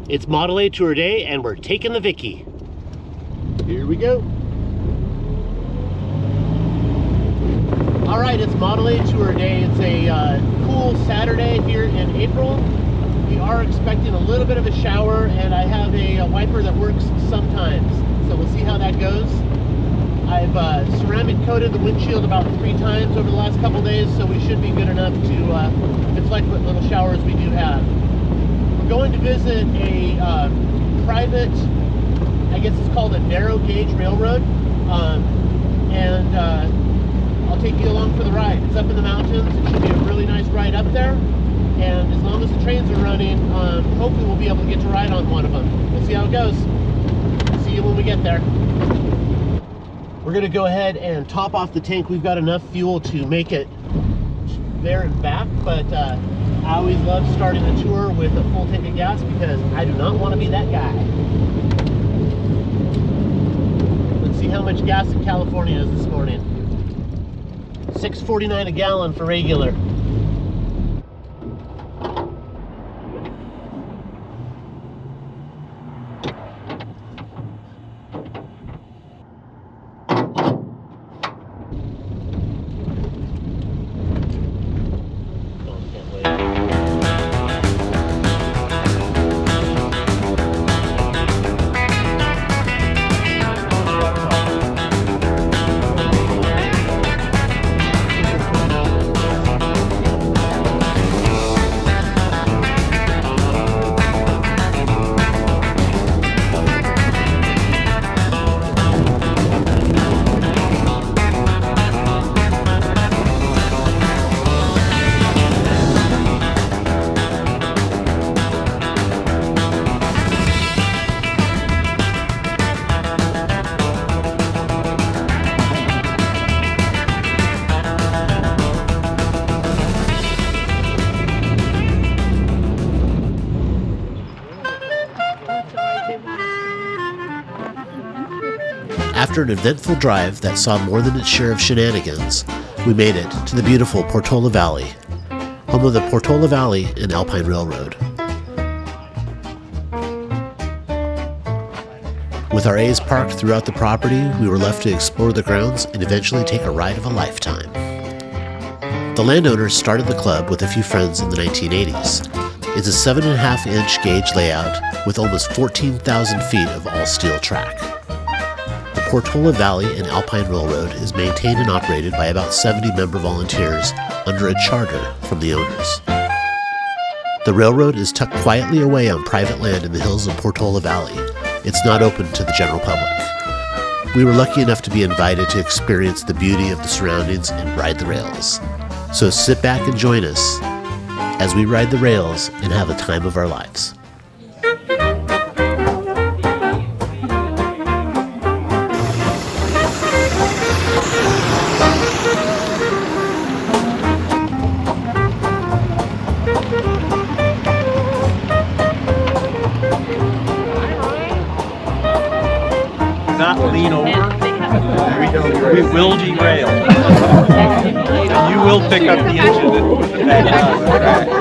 It's Model A Tour Day and we're taking the Vicky. Here we go. All right, it's Model A Tour Day. It's a cool Saturday here in April. We are expecting a little bit of a shower, and I have a wiper that works sometimes. So we'll see how that goes. I've ceramic coated the windshield about 3 times over the last couple days, so we should be good enough to deflect what little showers we do have. We're going to visit a private, I guess it's called a narrow gauge railroad, and I'll take you along for the ride. It's up in the mountains. It should be a really nice ride up there, and as long as the trains are running, hopefully we'll be able to get to ride on one of them. We'll see how it goes. See you when we get there. We're going to go ahead and top off the tank. We've got enough fuel to make it there and back, but I always love starting a tour with a full tank of gas because I do not want to be that guy. Let's see how much gas in California is this morning. $6.49 a gallon for regular. After an eventful drive that saw more than its share of shenanigans, we made it to the beautiful Portola Valley, home of the Portola Valley and Alpine Railroad. With our A's parked throughout the property, we were left to explore the grounds and eventually take a ride of a lifetime. The landowners started the club with a few friends in the 1980s. It's a 7.5-inch gauge layout with almost 14,000 feet of all-steel track. The Portola Valley and Alpine Railroad is maintained and operated by about 70 member volunteers under a charter from the owners. The railroad is tucked quietly away on private land in the hills of Portola Valley. It's not open to the general public. We were lucky enough to be invited to experience the beauty of the surroundings and ride the rails. So sit back and join us as we ride the rails and have the time of our lives. Not lean over. We will derail. And you will pick up the engine with the back.